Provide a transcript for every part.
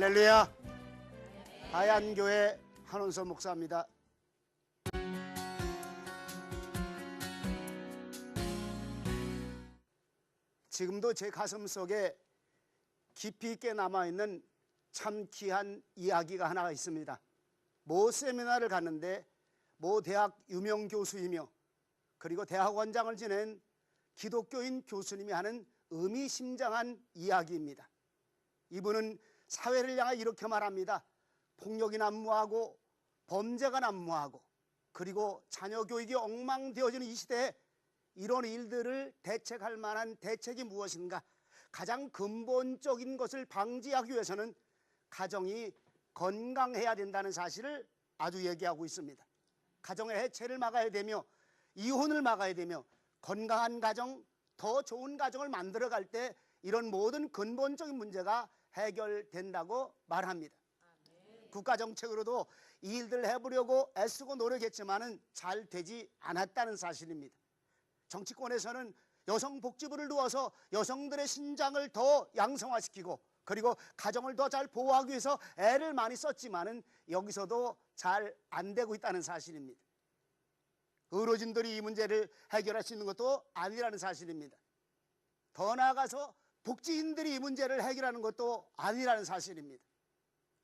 할렐루야. 하얀교회 한원서 목사입니다. 지금도 제 가슴 속에 깊이 있게 남아있는 참 귀한 이야기가 하나가 있습니다. 모 세미나를 갔는데 모 대학 유명 교수이며 그리고 대학원장을 지낸 기독교인 교수님이 하는 의미심장한 이야기입니다. 이분은 사회를 향해 이렇게 말합니다. 폭력이 난무하고 범죄가 난무하고 그리고 자녀 교육이 엉망되어지는 이 시대에 이런 일들을 대책할 만한 대책이 무엇인가? 가장 근본적인 것을 방지하기 위해서는 가정이 건강해야 된다는 사실을 아주 얘기하고 있습니다. 가정의 해체를 막아야 되며 이혼을 막아야 되며 건강한 가정, 더 좋은 가정을 만들어갈 때 이런 모든 근본적인 문제가 해결된다고 말합니다. 국가정책으로도 이 일들을 해보려고 애쓰고 노력했지만은 잘 되지 않았다는 사실입니다. 정치권에서는 여성복지부를 두어서 여성들의 신장을 더 양성화시키고 그리고 가정을 더 잘 보호하기 위해서 애를 많이 썼지만은 여기서도 잘 안 되고 있다는 사실입니다. 의료진들이 이 문제를 해결할 수 있는 것도 아니라는 사실입니다. 더 나아가서 복지인들이 이 문제를 해결하는 것도 아니라는 사실입니다.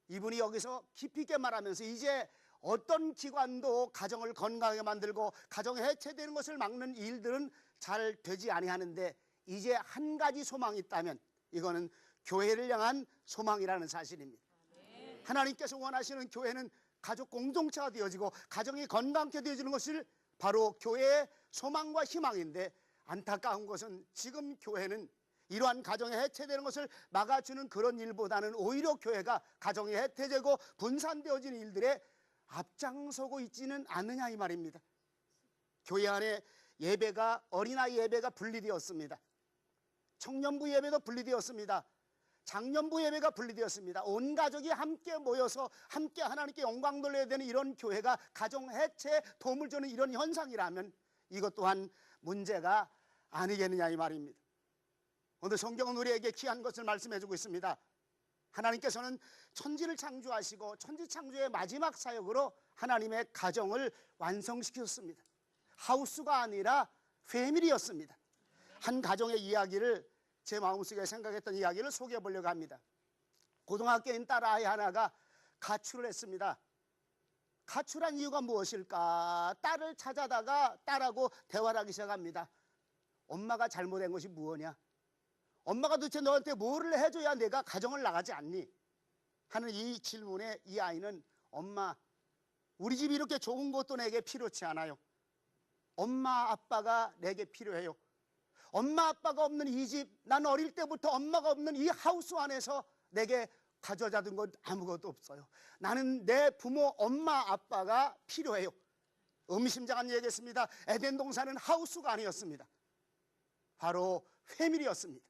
이분이 여기서 깊이 있게 말하면서 이제 어떤 기관도 가정을 건강하게 만들고 가정이 해체되는 것을 막는 일들은 잘 되지 아니하는데 이제 한 가지 소망이 있다면 이거는 교회를 향한 소망이라는 사실입니다. 하나님께서 원하시는 교회는 가족 공동체가 되어지고 가정이 건강하게 되어지는 것을 바로 교회의 소망과 희망인데 안타까운 것은 지금 교회는 이러한 가정이 해체되는 것을 막아주는 그런 일보다는 오히려 교회가 가정이 해체되고 분산되어지는 일들에 앞장서고 있지는 않느냐 이 말입니다. 교회 안에 예배가 어린아이 예배가 분리되었습니다. 청년부 예배도 분리되었습니다. 장년부 예배가 분리되었습니다. 온 가족이 함께 모여서 함께 하나님께 영광 돌려야 되는 이런 교회가 가정 해체에 도움을 주는 이런 현상이라면 이것 또한 문제가 아니겠느냐 이 말입니다. 오늘 성경은 우리에게 귀한 것을 말씀해 주고 있습니다. 하나님께서는 천지를 창조하시고 천지 창조의 마지막 사역으로 하나님의 가정을 완성시켰습니다. 하우스가 아니라 패밀리였습니다. 한 가정의 이야기를 제 마음속에 생각했던 이야기를 소개해 보려고 합니다. 고등학교인 딸아이 하나가 가출을 했습니다. 가출한 이유가 무엇일까? 딸을 찾아다가 딸하고 대화를 하기 시작합니다. 엄마가 잘못한 것이 무엇이냐? 엄마가 도대체 너한테 뭐를 해줘야 내가 가정을 나가지 않니? 하는 이 질문에 이 아이는 엄마, 우리 집이 이렇게 좋은 것도 내게 필요치 않아요. 엄마 아빠가 내게 필요해요. 엄마 아빠가 없는 이 집, 난 어릴 때부터 엄마가 없는 이 하우스 안에서 내게 가져다 둔 건 아무것도 없어요. 나는 내 부모 엄마 아빠가 필요해요. 의미심장한 얘기했습니다. 에덴 동산은 하우스가 아니었습니다. 바로 패밀리였습니다.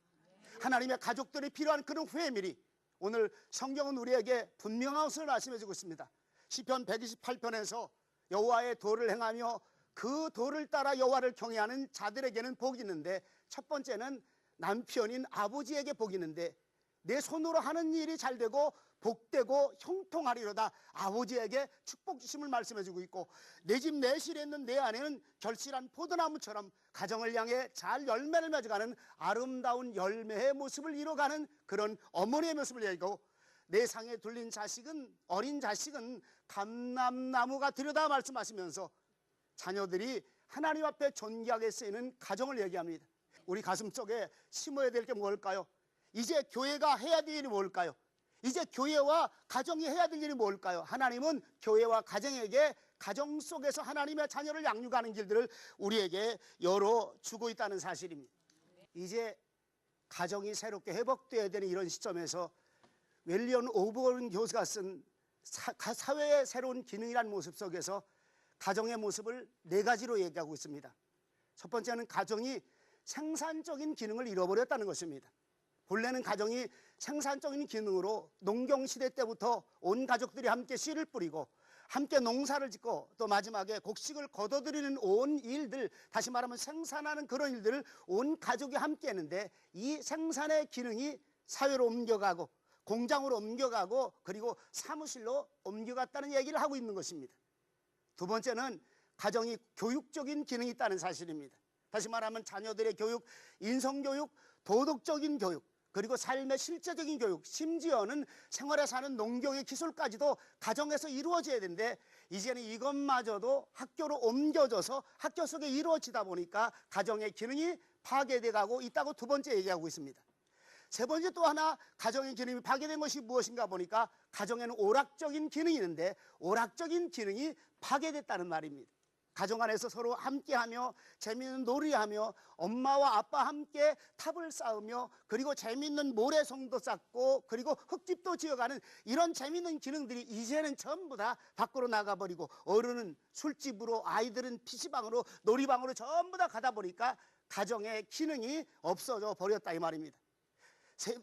하나님의 가족들이 필요한 그런 패밀리. 오늘 성경은 우리에게 분명한 것을 말씀해 주고 있습니다. 시편 128편에서 여호와의 도를 행하며 그 도를 따라 여호와를 경외하는 자들에게는 복이 있는데 첫 번째는 남편인 아버지에게 복이 있는데 내 손으로 하는 일이 잘되고 복되고 형통하리로다. 아버지에게 축복 주심을 말씀해 주고 있고 내 집 내실에 있는 내 안에는 결실한 포도나무처럼 가정을 향해 잘 열매를 맺어가는 아름다운 열매의 모습을 이뤄가는 그런 어머니의 모습을 얘기하고 내 상에 둘린 자식은 어린 자식은 감람나무가 되려다 말씀하시면서 자녀들이 하나님 앞에 존귀하게 쓰이는 가정을 얘기합니다. 우리 가슴 속에 심어야 될 게 뭘까요? 이제 교회가 해야 될 일이 뭘까요? 이제 교회와 가정이 해야 될 일이 뭘까요? 하나님은 교회와 가정에게 가정 속에서 하나님의 자녀를 양육하는 길들을 우리에게 열어주고 있다는 사실입니다. 이제 가정이 새롭게 회복되어야 되는 이런 시점에서 웰리언 오버런 교수가 쓴 사회의 새로운 기능이라는 모습 속에서 가정의 모습을 네 가지로 얘기하고 있습니다. 첫 번째는 가정이 생산적인 기능을 잃어버렸다는 것입니다. 본래는 가정이 생산적인 기능으로 농경시대 때부터 온 가족들이 함께 씨를 뿌리고 함께 농사를 짓고 또 마지막에 곡식을 거둬들이는 온 일들, 다시 말하면 생산하는 그런 일들을 온 가족이 함께 했는데 이 생산의 기능이 사회로 옮겨가고 공장으로 옮겨가고 그리고 사무실로 옮겨갔다는 얘기를 하고 있는 것입니다. 두 번째는 가정이 교육적인 기능이 있다는 사실입니다. 다시 말하면 자녀들의 교육, 인성교육, 도덕적인 교육, 그리고 삶의 실제적인 교육, 심지어는 생활에 사는 농경의 기술까지도 가정에서 이루어져야 되는데 이제는 이것마저도 학교로 옮겨져서 학교 속에 이루어지다 보니까 가정의 기능이 파괴돼 가고 있다고 두 번째 얘기하고 있습니다. 세 번째 또 하나 가정의 기능이 파괴된 것이 무엇인가 보니까 가정에는 오락적인 기능이 있는데 오락적인 기능이 파괴됐다는 말입니다. 가정 안에서 서로 함께하며 재미있는 놀이하며 엄마와 아빠 함께 탑을 쌓으며 그리고 재미있는 모래성도 쌓고 그리고 흙집도 지어가는 이런 재미있는 기능들이 이제는 전부 다 밖으로 나가버리고 어른은 술집으로 아이들은 PC방으로 놀이방으로 전부 다 가다 보니까 가정의 기능이 없어져 버렸다 이 말입니다.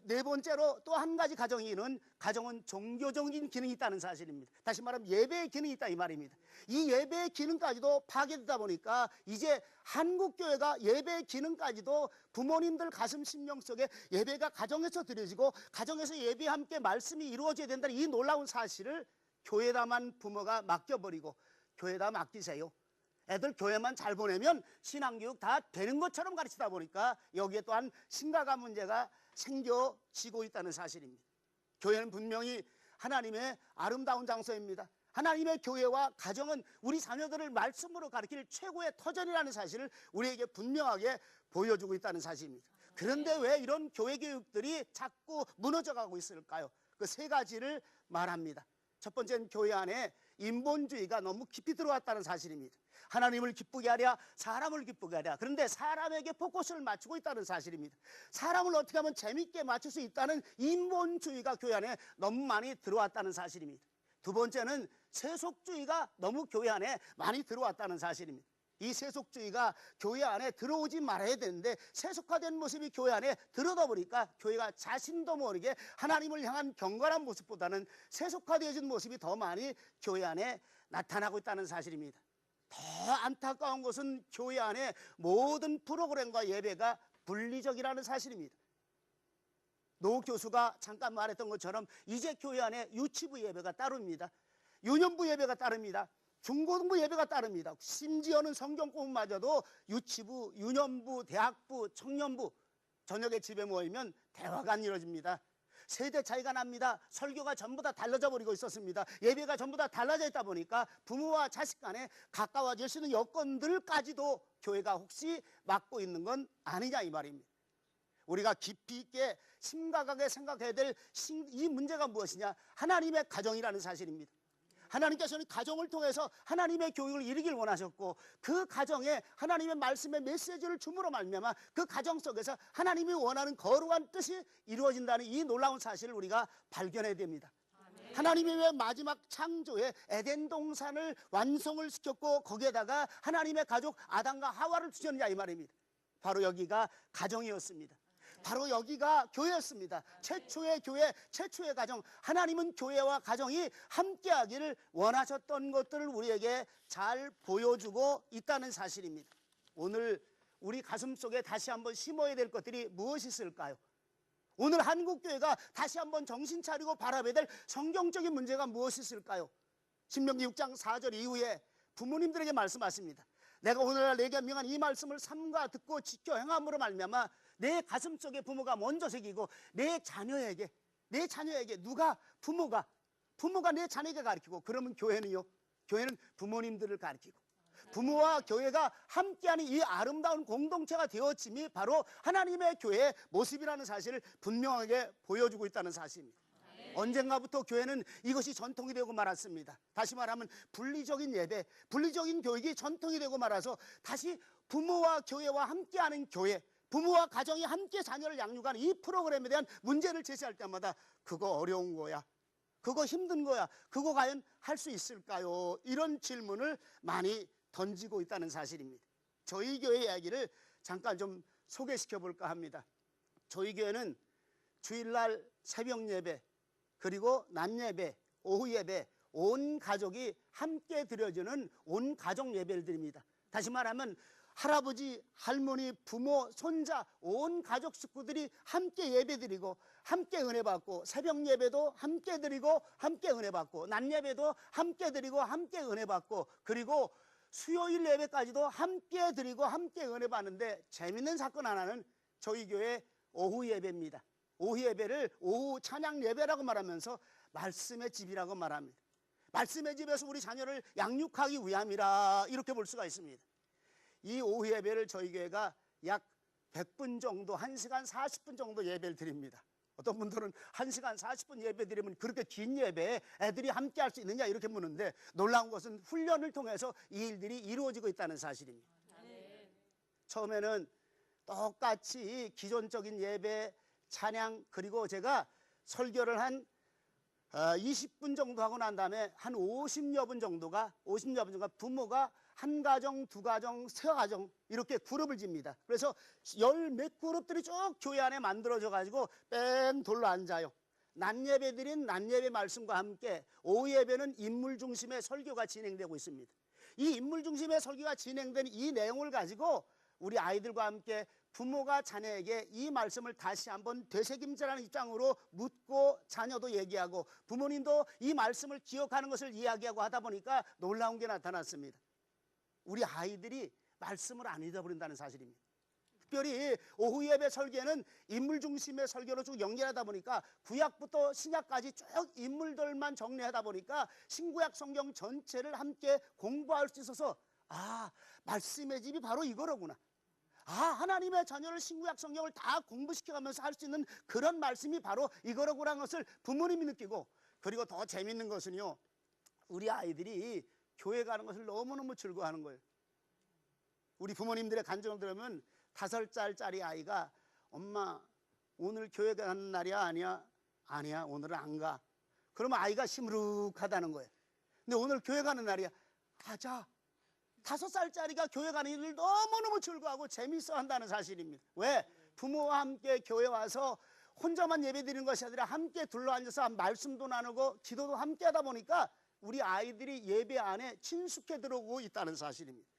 네 번째로 또 한 가지 가정은 종교적인 기능이 있다는 사실입니다. 다시 말하면 예배의 기능이 있다 이 말입니다. 이 예배의 기능까지도 파괴되다 보니까 이제 한국교회가 예배의 기능까지도 부모님들 가슴 심령 속에 예배가 가정에서 드려지고 가정에서 예배와 함께 말씀이 이루어져야 된다는 이 놀라운 사실을 교회다만 부모가 맡겨버리고 교회다 맡기세요. 애들 교회만 잘 보내면 신앙교육 다 되는 것처럼 가르치다 보니까 여기에 또한 심각한 문제가 생겨지고 있다는 사실입니다. 교회는 분명히 하나님의 아름다운 장소입니다. 하나님의 교회와 가정은 우리 자녀들을 말씀으로 가르칠 최고의 터전이라는 사실을 우리에게 분명하게 보여주고 있다는 사실입니다. 그런데 왜 이런 교회 교육들이 자꾸 무너져가고 있을까요? 그 세 가지를 말합니다. 첫 번째는 교회 안에 인본주의가 너무 깊이 들어왔다는 사실입니다. 하나님을 기쁘게 하랴 사람을 기쁘게 하랴. 그런데 사람에게 포커스를 맞추고 있다는 사실입니다. 사람을 어떻게 하면 재밌게 맞출 수 있다는 인본주의가 교회 안에 너무 많이 들어왔다는 사실입니다. 두 번째는 세속주의가 너무 교회 안에 많이 들어왔다는 사실입니다. 이 세속주의가 교회 안에 들어오지 말아야 되는데 세속화된 모습이 교회 안에 들어다 보니까 교회가 자신도 모르게 하나님을 향한 경건한 모습보다는 세속화되어진 모습이 더 많이 교회 안에 나타나고 있다는 사실입니다. 더 안타까운 것은 교회 안에 모든 프로그램과 예배가 분리적이라는 사실입니다. 노 교수가 잠깐 말했던 것처럼 이제 교회 안에 유치부 예배가 따릅니다. 유년부 예배가 따릅니다. 중고등부 예배가 따릅니다. 심지어는 성경 공부마저도 유치부, 유년부, 대학부, 청년부 저녁에 집에 모이면 대화가 안 이루어집니다. 세대 차이가 납니다. 설교가 전부 다 달라져 버리고 있었습니다. 예배가 전부 다 달라져 있다 보니까 부모와 자식 간에 가까워질 수 있는 여건들까지도 교회가 혹시 막고 있는 건 아니냐 이 말입니다. 우리가 깊이 있게 심각하게 생각해야 될 이 문제가 무엇이냐? 하나님의 가정이라는 사실입니다. 하나님께서는 가정을 통해서 하나님의 교육을 이루길 원하셨고 그 가정에 하나님의 말씀의 메시지를 줌으로 말미암아 그 가정 속에서 하나님이 원하는 거룩한 뜻이 이루어진다는 이 놀라운 사실을 우리가 발견해야 됩니다. 하나님이 왜 마지막 창조에 에덴 동산을 완성을 시켰고 거기에다가 하나님의 가족 아담과 하와를 주셨느냐 이 말입니다. 바로 여기가 가정이었습니다. 바로 여기가 교회였습니다. 최초의 교회, 최초의 가정. 하나님은 교회와 가정이 함께하기를 원하셨던 것들을 우리에게 잘 보여주고 있다는 사실입니다. 오늘 우리 가슴 속에 다시 한번 심어야 될 것들이 무엇이 있을까요? 오늘 한국교회가 다시 한번 정신 차리고 바라봐야 될 성경적인 문제가 무엇이 있을까요? 신명기 6장 4절 이후에 부모님들에게 말씀하십니다. 내가 오늘날 내게 명한 이 말씀을 삼가 듣고 지켜 행함으로 말미암아 내 가슴 속에 부모가 먼저 새기고 내 자녀에게 누가 부모가 내 자녀에게 가르치고 그러면 교회는요? 교회는 부모님들을 가르치고 부모와 교회가 함께하는 이 아름다운 공동체가 되어짐이 바로 하나님의 교회의 모습이라는 사실을 분명하게 보여주고 있다는 사실입니다. 언젠가부터 교회는 이것이 전통이 되고 말았습니다. 다시 말하면 분리적인 예배, 분리적인 교육이 전통이 되고 말아서 다시 부모와 교회와 함께하는 교회, 부모와 가정이 함께 자녀를 양육하는 이 프로그램에 대한 문제를 제시할 때마다 그거 어려운 거야, 그거 힘든 거야, 그거 과연 할 수 있을까요? 이런 질문을 많이 던지고 있다는 사실입니다. 저희 교회 이야기를 잠깐 좀 소개시켜 볼까 합니다. 저희 교회는 주일날 새벽 예배, 그리고 낮 예배, 오후 예배, 온 가족이 함께 드려지는 온 가족 예배를 드립니다. 다시 말하면 할아버지, 할머니, 부모, 손자, 온 가족 식구들이 함께 예배드리고 함께 은혜 받고, 새벽 예배도 함께 드리고 함께 은혜 받고, 낮 예배도 함께 드리고 함께 은혜 받고, 그리고 수요일 예배까지도 함께 드리고 함께 은혜 받는데, 재밌는 사건 하나는 저희 교회 오후 예배입니다. 오후 예배를 오후 찬양 예배라고 말하면서 말씀의 집이라고 말합니다. 말씀의 집에서 우리 자녀를 양육하기 위함이라, 이렇게 볼 수가 있습니다. 이 오후 예배를 저희 교회가 약 100분 정도, 1시간 40분 정도 예배를 드립니다. 어떤 분들은 1시간 40분 예배 드리면 그렇게 긴 예배에 애들이 함께 할 수 있느냐 이렇게 묻는데, 놀라운 것은 훈련을 통해서 이 일들이 이루어지고 있다는 사실입니다. 처음에는 똑같이 기존적인 예배, 찬양, 그리고 제가 설교를 한 20분 정도 하고 난 다음에 한 50여 분 정도가 부모가 한 가정, 두 가정, 세 가정 이렇게 그룹을 집니다. 그래서 열 몇 그룹들이 쭉 교회 안에 만들어져 가지고 뺑 돌로 앉아요. 낮 예배 드린 낮 예배 말씀과 함께 오후 예배는 인물 중심의 설교가 진행되고 있습니다. 이 인물 중심의 설교가 진행된 이 내용을 가지고 우리 아이들과 함께 부모가 자녀에게 이 말씀을 다시 한번 되새김질하는 입장으로 묻고, 자녀도 얘기하고 부모님도 이 말씀을 기억하는 것을 이야기하고 하다 보니까 놀라운 게 나타났습니다. 우리 아이들이 말씀을 안 잊어버린다는 사실입니다. 특별히 오후 예배 설교는 인물 중심의 설교로 쭉 연결하다 보니까 구약부터 신약까지 쭉 인물들만 정리하다 보니까 신구약 성경 전체를 함께 공부할 수 있어서, 말씀의 집이 바로 이거로구나. 하나님의 자녀를 신구약 성경을 다 공부시켜가면서 할 수 있는 그런 말씀이 바로 이거로구나 것을 부모님이 느끼고, 그리고 더 재밌는 것은요, 우리 아이들이 교회 가는 것을 너무너무 즐거워하는 거예요. 우리 부모님들의 간증을 들으면 5살짜리 아이가, 엄마 오늘 교회 가는 날이야? 아니야 오늘은 안 가. 그러면 아이가 시무룩하다는 거예요. 근데 오늘 교회 가는 날이야. 가자. 5살짜리가 교회 가는 일을 너무너무 즐거워하고 재미있어 한다는 사실입니다. 왜? 부모와 함께 교회 와서 혼자만 예배 드리는 것이 아니라 함께 둘러앉아서 말씀도 나누고 기도도 함께 하다 보니까 우리 아이들이 예배 안에 친숙해 들어오고 있다는 사실입니다.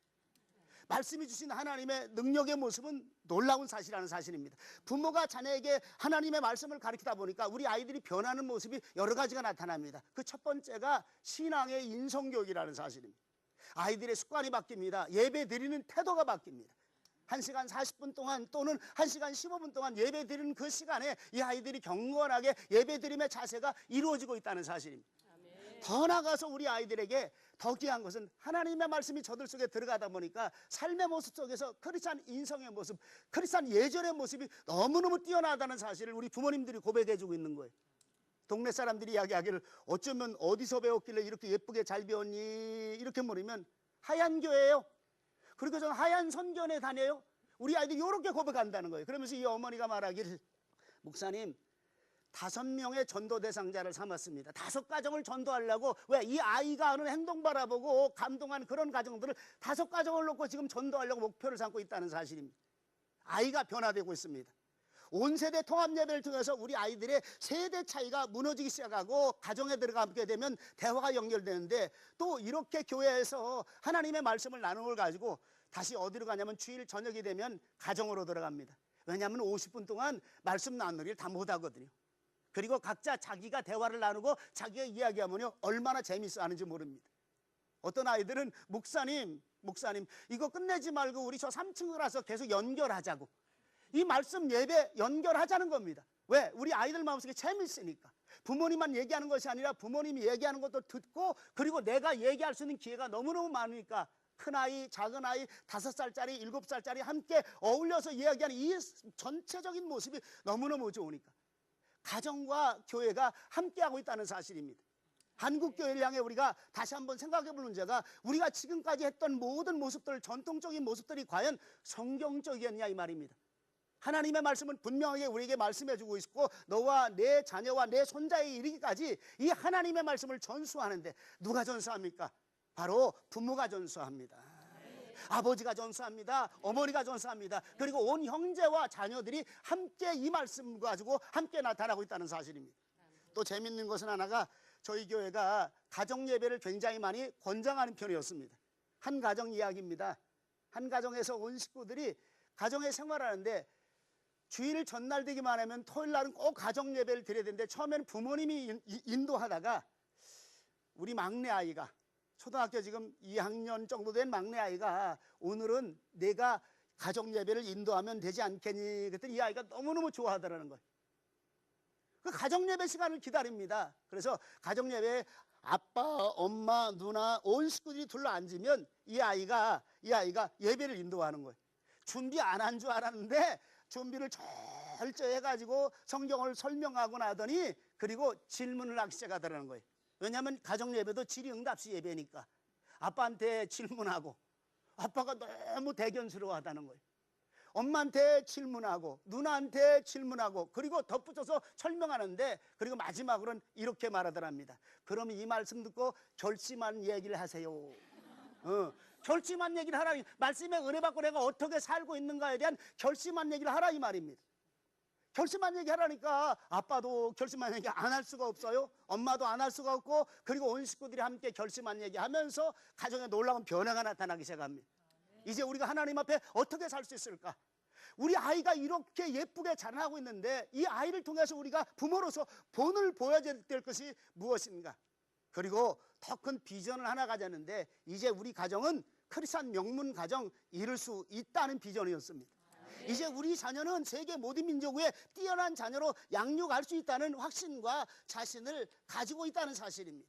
말씀이 주신 하나님의 능력의 모습은 놀라운 사실이라는 사실입니다. 부모가 자녀에게 하나님의 말씀을 가르치다 보니까 우리 아이들이 변하는 모습이 여러 가지가 나타납니다. 그 첫 번째가 신앙의 인성교육이라는 사실입니다. 아이들의 습관이 바뀝니다. 예배 드리는 태도가 바뀝니다. 1시간 40분 동안 또는 1시간 15분 동안 예배 드리는 그 시간에 이 아이들이 경건하게 예배 드림의 자세가 이루어지고 있다는 사실입니다. 더 나아가서 우리 아이들에게 더 귀한 것은 하나님의 말씀이 저들 속에 들어가다 보니까 삶의 모습 속에서 크리스찬 인성의 모습, 크리스찬 예절의 모습이 너무너무 뛰어나다는 사실을 우리 부모님들이 고백해 주고 있는 거예요. 동네 사람들이 이야기하기를, 어쩌면 어디서 배웠길래 이렇게 예쁘게 잘 배웠니? 이렇게 물으면 하얀 교회예요. 그리고 저는 하얀 선교회 다녀요. 우리 아이들이 이렇게 고백한다는 거예요. 그러면서 이 어머니가 말하기를, 목사님 5명의 전도 대상자를 삼았습니다. 5가정을 전도하려고, 왜? 이 아이가 하는 행동 바라보고 감동한 그런 가정들을 5가정을 놓고 지금 전도하려고 목표를 삼고 있다는 사실입니다. 아이가 변화되고 있습니다. 온 세대 통합 예배를 통해서 우리 아이들의 세대 차이가 무너지기 시작하고 가정에 들어가게 되면 대화가 연결되는데, 또 이렇게 교회에서 하나님의 말씀을 나누는 걸 가지고 다시 어디로 가냐면 주일 저녁이 되면 가정으로 들어갑니다. 왜냐하면 50분 동안 말씀 나누기를 다 못하거든요. 그리고 각자 자기가 대화를 나누고 자기가 이야기하면요 얼마나 재미있어 하는지 모릅니다. 어떤 아이들은 목사님 이거 끝내지 말고 우리 저 3층으로 가서 계속 연결하자고, 이 말씀 예배 연결하자는 겁니다. 왜? 우리 아이들 마음속에 재미있으니까. 부모님만 얘기하는 것이 아니라 부모님이 얘기하는 것도 듣고, 그리고 내가 얘기할 수 있는 기회가 너무너무 많으니까 큰아이, 작은아이, 5살짜리, 7살짜리 함께 어울려서 이야기하는 이 전체적인 모습이 너무너무 좋으니까 가정과 교회가 함께하고 있다는 사실입니다. 한국교회를 향해 우리가 다시 한번 생각해 볼 문제가, 우리가 지금까지 했던 모든 모습들, 전통적인 모습들이 과연 성경적이었냐 이 말입니다. 하나님의 말씀은 분명하게 우리에게 말씀해 주고 있고, 너와 내 자녀와 내 손자에 이르기까지 이 하나님의 말씀을 전수하는데 누가 전수합니까? 바로 부모가 전수합니다. 아버지가 전수합니다. 어머니가 전수합니다. 그리고 온 형제와 자녀들이 함께 이 말씀 가지고 함께 나타나고 있다는 사실입니다. 또 재밌는 것은 하나가, 저희 교회가 가정 예배를 굉장히 많이 권장하는 편이었습니다. 한 가정 이야기입니다. 한 가정에서 온 식구들이 가정에 생활하는데 주일 전날 되기만 하면 토요일 날은 꼭 가정 예배를 드려야 되는데 처음에는 부모님이 인도하다가 우리 막내 아이가 초등학교 지금 2학년 정도 된 막내 아이가 오늘은 내가 가정 예배를 인도하면 되지 않겠니? 그랬더니 이 아이가 너무너무 좋아하더라는 거예요. 그 가정 예배 시간을 기다립니다. 그래서 가정 예배에 아빠, 엄마, 누나 온 식구들이 둘러 앉으면 이 아이가 예배를 인도하는 거예요. 준비 안 한 줄 알았는데 준비를 철저히 해가지고 성경을 설명하고 나더니 그리고 질문을 하기 시작하더라는 거예요. 왜냐하면 가정 예배도 질의응답식 예배니까 아빠한테 질문하고 아빠가 너무 대견스러워하다는 거예요. 엄마한테 질문하고 누나한테 질문하고 그리고 덧붙여서 설명하는데 그리고 마지막으로는 이렇게 말하더랍니다. 그럼 이 말씀 듣고 결심한 얘기를 하세요. 결심한 얘기를 하라. 말씀에 은혜 받고 내가 어떻게 살고 있는가에 대한 결심한 얘기를 하라 이 말입니다. 결심한 얘기 하라니까 아빠도 결심한 얘기 안 할 수가 없어요. 엄마도 안 할 수가 없고 그리고 온 식구들이 함께 결심한 얘기 하면서 가정에 놀라운 변화가 나타나기 시작합니다. 이제 우리가 하나님 앞에 어떻게 살 수 있을까? 우리 아이가 이렇게 예쁘게 자라나고 있는데 이 아이를 통해서 우리가 부모로서 본을 보여야 될 것이 무엇인가? 그리고 더 큰 비전을 하나 가졌는데 이제 우리 가정은 크리스찬 명문 가정 이룰 수 있다는 비전이었습니다. 이제 우리 자녀는 세계 모든 민족 외에 뛰어난 자녀로 양육할 수 있다는 확신과 자신을 가지고 있다는 사실입니다.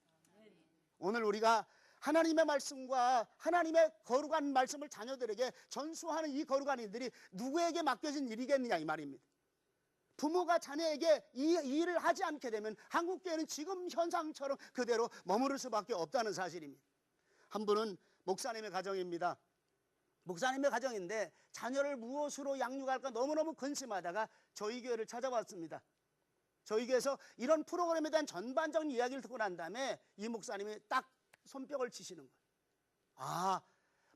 오늘 우리가 하나님의 말씀과 하나님의 거룩한 말씀을 자녀들에게 전수하는 이 거룩한 일들이 누구에게 맡겨진 일이겠느냐 이 말입니다. 부모가 자녀에게 이 일을 하지 않게 되면 한국교회는 지금 현상처럼 그대로 머무를 수밖에 없다는 사실입니다. 한 분은 목사님의 가정입니다. 목사님의 가정인데 자녀를 무엇으로 양육할까 너무너무 근심하다가 저희 교회를 찾아왔습니다. 저희 교회에서 이런 프로그램에 대한 전반적인 이야기를 듣고 난 다음에 이 목사님이 딱 손뼉을 치시는 거예요. 아,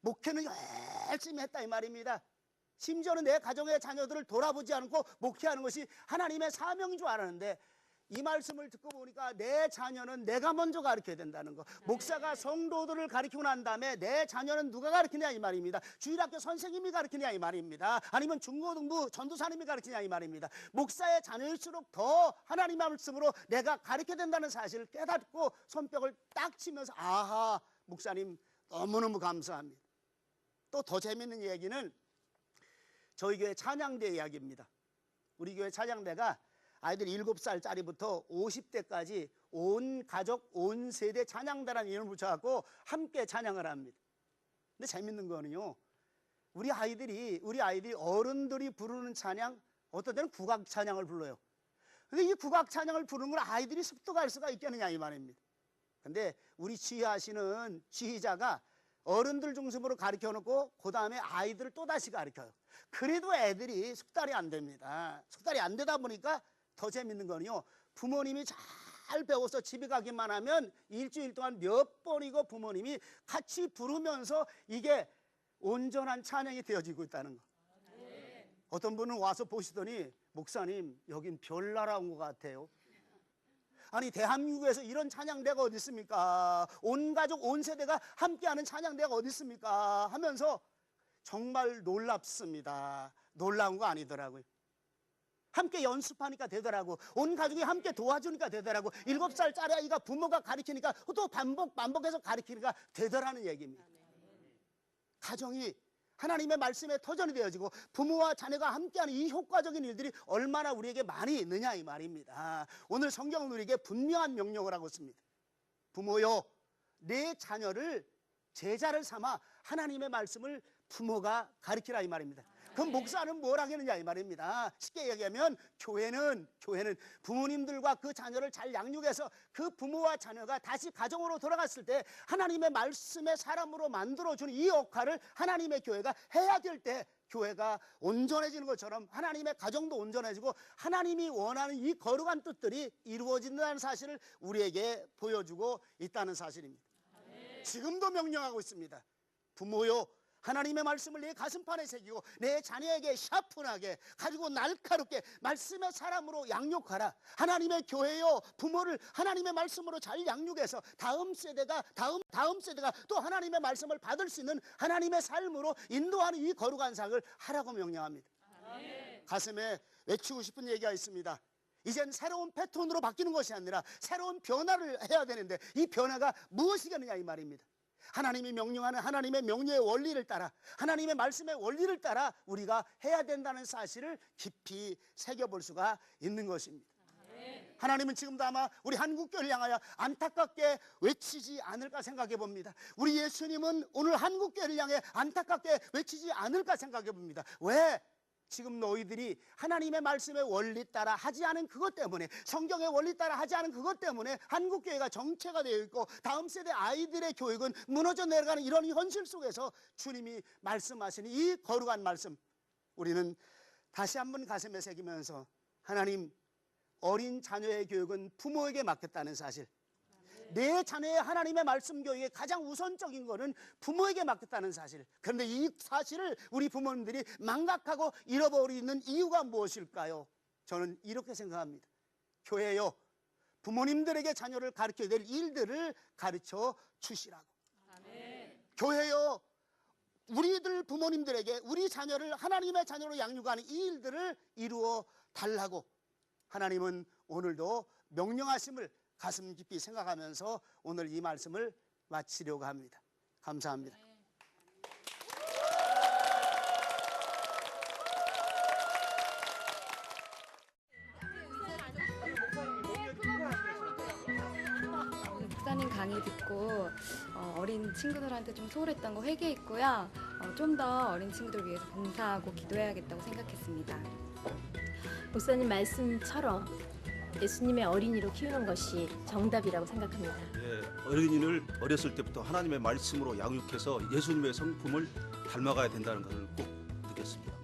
목회는 열심히 했다 이 말입니다. 심지어는 내 가정의 자녀들을 돌아보지 않고 목회하는 것이 하나님의 사명인 줄 알았는데 이 말씀을 듣고 보니까 내 자녀는 내가 먼저 가르쳐야 된다는 거. 목사가 성도들을 가르치고 난 다음에 내 자녀는 누가 가르치냐 이 말입니다. 주일학교 선생님이 가르치냐 이 말입니다. 아니면 중고등부 전도사님이 가르치냐 이 말입니다. 목사의 자녀일수록 더 하나님의 말씀으로 내가 가르쳐야 된다는 사실을 깨닫고 손뼉을 딱 치면서 아하, 목사님 너무너무 감사합니다. 또 더 재밌는 얘기는 저희 교회 찬양대 이야기입니다. 우리 교회 찬양대가 아이들 7살짜리부터 50대까지 온 가족, 온 세대 찬양대라는 이름을 붙여갖고 함께 찬양을 합니다. 근데 재밌는 거는요, 우리 아이들이 어른들이 부르는 찬양, 어떤 때는 국악 찬양을 불러요. 근데 이 국악 찬양을 부르는 걸 아이들이 습득할 수가 있겠느냐 이 말입니다. 근데 우리 지휘하시는 지휘자가 어른들 중심으로 가르쳐 놓고 그 다음에 아이들을 또다시 가르쳐요. 그래도 애들이 숙달이 안 됩니다. 숙달이 안 되다 보니까 더 재밌는 거는요, 부모님이 잘 배워서 집에 가기만 하면 일주일 동안 몇 번이고 부모님이 같이 부르면서 이게 온전한 찬양이 되어지고 있다는 거. 어떤 분은 와서 보시더니 목사님 여긴 별나라 온 것 같아요. 아니 대한민국에서 이런 찬양대가 어디 있습니까? 온 가족 온 세대가 함께하는 찬양대가 어디 있습니까? 하면서 정말 놀랍습니다. 놀라운 거 아니더라고요. 함께 연습하니까 되더라고. 온 가족이 함께 도와주니까 되더라고. 7살짜리 아이가 부모가 가르치니까 또 반복해서 가르치니까 되더라는 얘기입니다. 가정이 하나님의 말씀에 터전이 되어지고 부모와 자녀가 함께하는 이 효과적인 일들이 얼마나 우리에게 많이 있느냐 이 말입니다. 오늘 성경은 우리에게 분명한 명령을 하고 있습니다. 부모요, 내 자녀를 제자를 삼아 하나님의 말씀을 부모가 가르치라 이 말입니다. 그럼 목사는 뭘 하겠느냐 이 말입니다. 쉽게 얘기하면 교회는 부모님들과 그 자녀를 잘 양육해서 그 부모와 자녀가 다시 가정으로 돌아갔을 때 하나님의 말씀의 사람으로 만들어주는 이 역할을 하나님의 교회가 해야 될 때 교회가 온전해지는 것처럼 하나님의 가정도 온전해지고 하나님이 원하는 이 거룩한 뜻들이 이루어진다는 사실을 우리에게 보여주고 있다는 사실입니다. 지금도 명령하고 있습니다. 부모요, 하나님의 말씀을 내 가슴판에 새기고 내 자녀에게 샤픈하게 가지고 날카롭게 말씀의 사람으로 양육하라. 하나님의 교회요 부모를 하나님의 말씀으로 잘 양육해서 다음 세대가 또 하나님의 말씀을 받을 수 있는 하나님의 삶으로 인도하는 이 거룩한 삶을 하라고 명령합니다. 가슴에 외치고 싶은 얘기가 있습니다. 이젠 새로운 패턴으로 바뀌는 것이 아니라 새로운 변화를 해야 되는데 이 변화가 무엇이겠느냐 이 말입니다. 하나님이 명령하는 하나님의 명령의 원리를 따라 하나님의 말씀의 원리를 따라 우리가 해야 된다는 사실을 깊이 새겨볼 수가 있는 것입니다. 하나님은 지금도 아마 우리 한국교회를 향하여 안타깝게 외치지 않을까 생각해 봅니다. 우리 예수님은 오늘 한국교회를 향해 안타깝게 외치지 않을까 생각해 봅니다. 왜? 지금 너희들이 하나님의 말씀의 원리 따라 하지 않은 그것 때문에, 성경의 원리 따라 하지 않은 그것 때문에 한국교회가 정체가 되어 있고 다음 세대 아이들의 교육은 무너져 내려가는 이런 현실 속에서 주님이 말씀하시는 이 거룩한 말씀, 우리는 다시 한번 가슴에 새기면서 하나님, 어린 자녀의 교육은 부모에게 맡겼다는 사실, 내 자녀의 하나님의 말씀 교육의 가장 우선적인 것은 부모에게 맡겼다는 사실. 그런데 이 사실을 우리 부모님들이 망각하고 잃어버리는 이유가 무엇일까요? 저는 이렇게 생각합니다. 교회요, 부모님들에게 자녀를 가르쳐야 될 일들을 가르쳐 주시라고. 교회요, 우리들 부모님들에게 우리 자녀를 하나님의 자녀로 양육하는 이 일들을 이루어 달라고 하나님은 오늘도 명령하심을 가슴 깊이 생각하면서 오늘 이 말씀을 마치려고 합니다. 감사합니다. 목사님 강의 듣고 어린 친구들한테 좀 소홀했던 거 회개했고요. 좀 더 어린 친구들 위해서 봉사하고 기도해야겠다고 생각했습니다. 목사님 말씀처럼 예수님의 어린이로 키우는 것이 정답이라고 생각합니다. 예, 어린이를 어렸을 때부터 하나님의 말씀으로 양육해서 예수님의 성품을 닮아가야 된다는 것을 꼭 느꼈습니다.